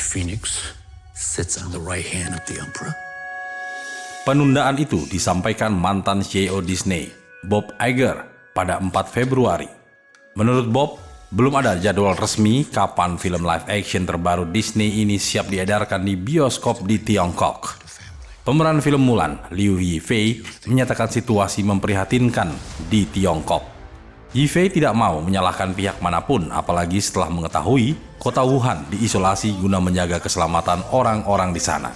phoenix sits on the right hand of the emperor. Penundaan itu disampaikan mantan CEO Disney, Bob Iger, pada 4 Februari. Menurut Bob, belum ada jadwal resmi kapan film live action terbaru Disney ini siap diedarkan di bioskop di Tiongkok. Pemeran film Mulan, Liu Yifei, menyatakan situasi memprihatinkan di Tiongkok. Yifei tidak mau menyalahkan pihak manapun, apalagi setelah mengetahui kota Wuhan diisolasi guna menjaga keselamatan orang-orang di sana.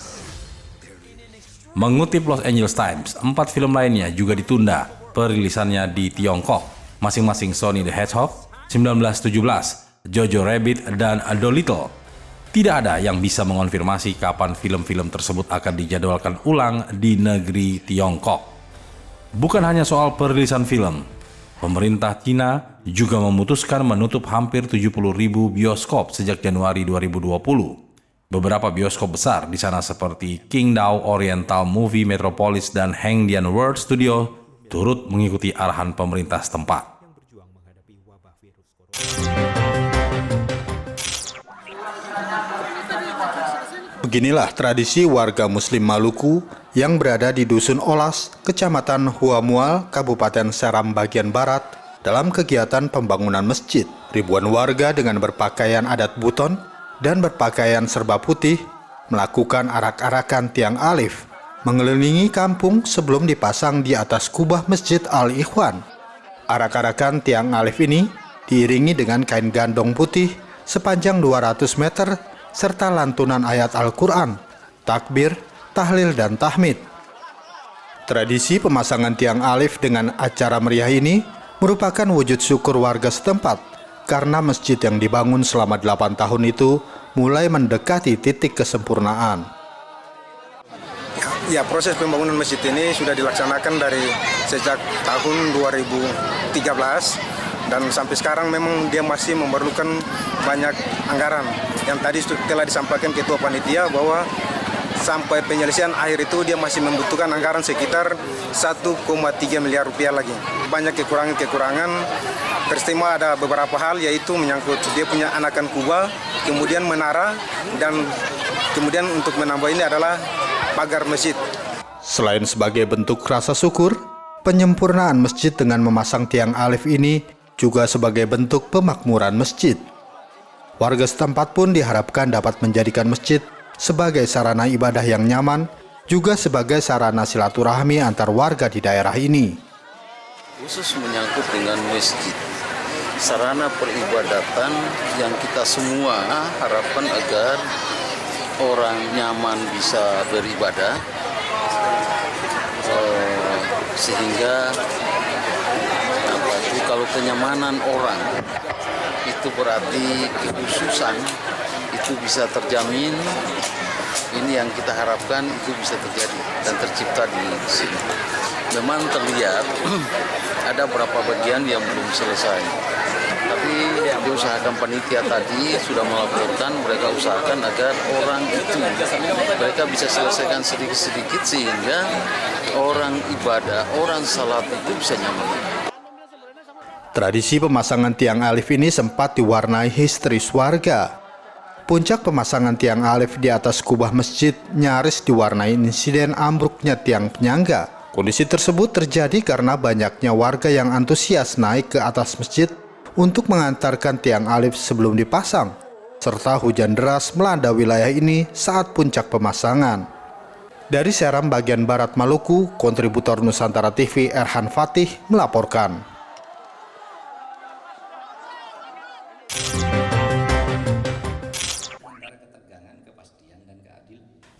Mengutip Los Angeles Times, 4 film lainnya juga ditunda perilisannya di Tiongkok, masing-masing Sonic the Hedgehog, 1917, Jojo Rabbit, dan Dolittle. Tidak ada yang bisa mengonfirmasi kapan film-film tersebut akan dijadwalkan ulang di negeri Tiongkok. Bukan hanya soal perilisan film, pemerintah Cina juga memutuskan menutup hampir 70.000 bioskop sejak Januari 2020. Beberapa bioskop besar di sana seperti Qingdao Oriental Movie Metropolis dan Hengdian World Studio turut mengikuti arahan pemerintah setempat. Beginilah tradisi warga Muslim Maluku yang berada di Dusun Olas, Kecamatan Huamual, Kabupaten Seram bagian Barat, dalam kegiatan pembangunan masjid. Ribuan warga dengan berpakaian adat buton dan berpakaian serba putih melakukan arak-arakan tiang alif mengelilingi kampung sebelum dipasang di atas kubah Masjid Al-Ikhwan. Arak-arakan tiang alif ini diiringi dengan kain gandong putih sepanjang 200 meter serta lantunan ayat Al-Quran, takbir, tahlil, dan tahmid. Tradisi pemasangan tiang alif dengan acara meriah ini merupakan wujud syukur warga setempat karena masjid yang dibangun selama 8 tahun itu mulai mendekati titik kesempurnaan. Ya, proses pembangunan masjid ini sudah dilaksanakan dari sejak tahun 2013 dan sampai sekarang memang dia masih memerlukan banyak anggaran. Yang tadi telah disampaikan Ketua Panitia bahwa sampai penyelesaian akhir itu dia masih membutuhkan anggaran sekitar 1,3 miliar rupiah lagi. Banyak kekurangan-kekurangan, teristimewa ada beberapa hal yaitu menyangkut dia punya anakan kubah, kemudian menara, dan kemudian untuk menambah ini adalah pagar masjid. Selain sebagai bentuk rasa syukur, penyempurnaan masjid dengan memasang tiang alif ini juga sebagai bentuk pemakmuran masjid. Warga setempat pun diharapkan dapat menjadikan masjid sebagai sarana ibadah yang nyaman, juga sebagai sarana silaturahmi antar warga di daerah ini. Khusus menyangkut dengan masjid, sarana peribadatan yang kita semua harapkan agar orang nyaman bisa beribadah, sehingga kalau kenyamanan orang itu berarti kekhususan itu bisa terjamin. Ini yang kita harapkan itu bisa terjadi dan tercipta di sini. Memang terlihat ada beberapa bagian yang belum selesai, tapi yang diusahakan panitia tadi sudah melaporkan, mereka usahakan agar orang itu mereka bisa selesaikan sedikit-sedikit sehingga orang ibadah, orang salat itu bisa nyaman. Tradisi pemasangan tiang alif ini sempat diwarnai histeris warga. Puncak pemasangan tiang alif di atas kubah masjid nyaris diwarnai insiden ambruknya tiang penyangga. Kondisi tersebut terjadi karena banyaknya warga yang antusias naik ke atas masjid untuk mengantarkan tiang alif sebelum dipasang, serta hujan deras melanda wilayah ini saat puncak pemasangan. Dari Seram bagian Barat Maluku, kontributor Nusantara TV Erhan Fatih melaporkan.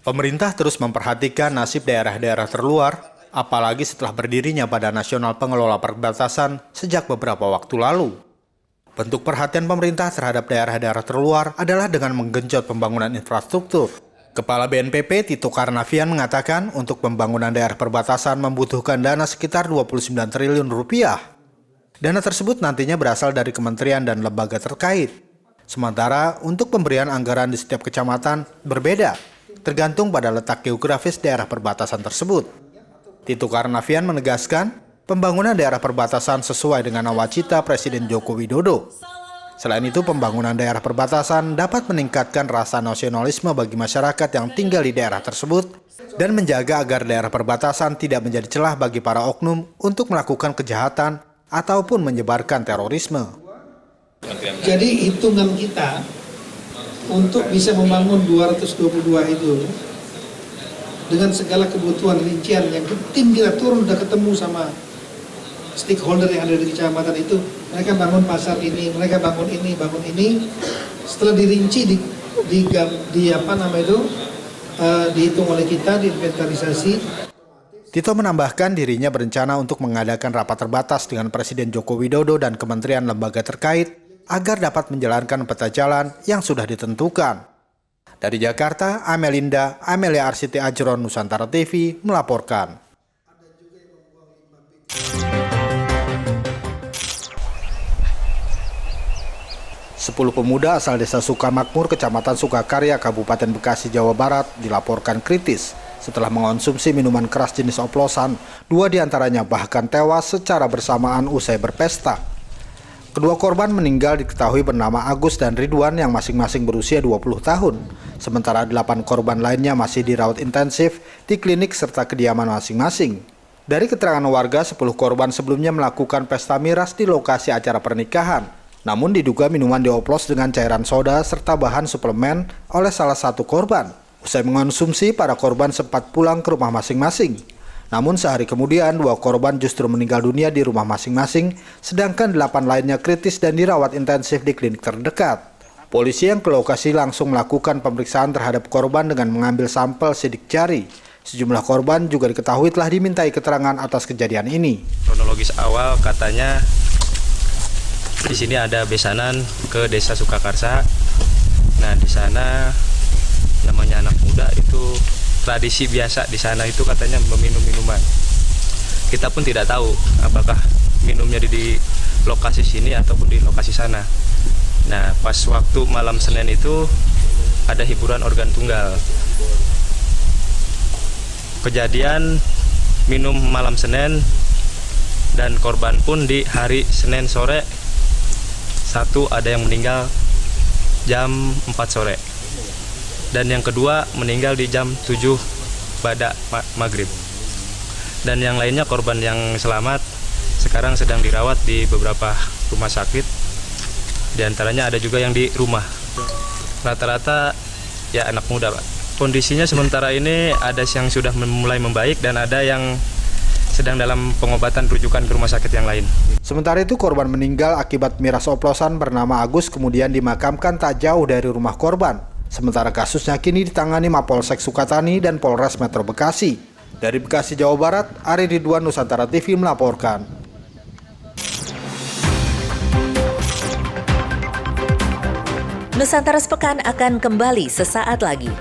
Pemerintah terus memperhatikan nasib daerah-daerah terluar, apalagi setelah berdirinya Badan Nasional Pengelola Perbatasan sejak beberapa waktu lalu. Bentuk perhatian pemerintah terhadap daerah-daerah terluar adalah dengan menggenjot pembangunan infrastruktur. Kepala BNPB Tito Karnavian mengatakan untuk pembangunan daerah perbatasan membutuhkan dana sekitar 29 triliun rupiah. Dana tersebut nantinya berasal dari kementerian dan lembaga terkait. Sementara untuk pemberian anggaran di setiap kecamatan berbeda, tergantung pada letak geografis daerah perbatasan tersebut. Tito Karnavian menegaskan, pembangunan daerah perbatasan sesuai dengan nawacita Presiden Joko Widodo. Selain itu, pembangunan daerah perbatasan dapat meningkatkan rasa nasionalisme bagi masyarakat yang tinggal di daerah tersebut dan menjaga agar daerah perbatasan tidak menjadi celah bagi para oknum untuk melakukan kejahatan ataupun menyebarkan terorisme. Jadi hitungan kita untuk bisa membangun 222 itu dengan segala kebutuhan rincian yang tim kita turun udah ketemu sama stakeholder yang ada di kecamatan itu, mereka bangun pasar ini, mereka bangun ini, setelah dirinci dihitung oleh kita, diinventarisasi. Tito menambahkan dirinya berencana untuk mengadakan rapat terbatas dengan Presiden Joko Widodo dan kementerian lembaga terkait agar dapat menjalankan peta jalan yang sudah ditentukan. Dari Jakarta, Amelia Arsiti Ajron, Nusantara TV melaporkan. 10 pemuda asal desa Sukamakmur, Kecamatan Sukakarya, Kabupaten Bekasi, Jawa Barat dilaporkan kritis setelah mengonsumsi minuman keras jenis oplosan. 2 diantaranya bahkan tewas secara bersamaan usai berpesta. Kedua korban meninggal diketahui bernama Agus dan Ridwan yang masing-masing berusia 20 tahun. Sementara 8 korban lainnya masih dirawat intensif di klinik serta kediaman masing-masing. Dari keterangan warga, 10 korban sebelumnya melakukan pesta miras di lokasi acara pernikahan. Namun diduga minuman dioplos dengan cairan soda serta bahan suplemen oleh salah satu korban. Usai mengonsumsi, para korban sempat pulang ke rumah masing-masing. Namun sehari kemudian, 2 korban justru meninggal dunia di rumah masing-masing, sedangkan 8 lainnya kritis dan dirawat intensif di klinik terdekat. Polisi yang ke lokasi langsung melakukan pemeriksaan terhadap korban dengan mengambil sampel sidik jari. Sejumlah korban juga diketahui telah dimintai keterangan atas kejadian ini. Kronologis awal katanya di sini ada besanan ke desa Sukakarsa. Nah, di sana namanya anak muda itu tradisi biasa di sana itu katanya meminum minuman. Kita pun tidak tahu apakah minumnya di lokasi sini ataupun di lokasi sana. Nah, pas waktu malam Senin itu ada hiburan organ tunggal. Kejadian minum malam Senin dan korban pun di hari Senin sore. 1 ada yang meninggal jam 4 sore dan yang kedua meninggal di jam 7 pada maghrib, dan yang lainnya korban yang selamat sekarang sedang dirawat di beberapa rumah sakit, di antaranya ada juga yang di rumah. Rata-rata ya anak muda, Pak. Kondisinya sementara ini ada yang sudah mulai membaik dan ada yang sedang dalam pengobatan rujukan ke rumah sakit yang lain. Sementara itu, korban meninggal akibat miras oplosan bernama Agus kemudian dimakamkan tak jauh dari rumah korban. Sementara kasusnya kini ditangani Mapolsek Sukatani dan Polres Metro Bekasi. Dari Bekasi, Jawa Barat, Ari Ridwan, Nusantara TV melaporkan. Nusantara Sepekan akan kembali sesaat lagi.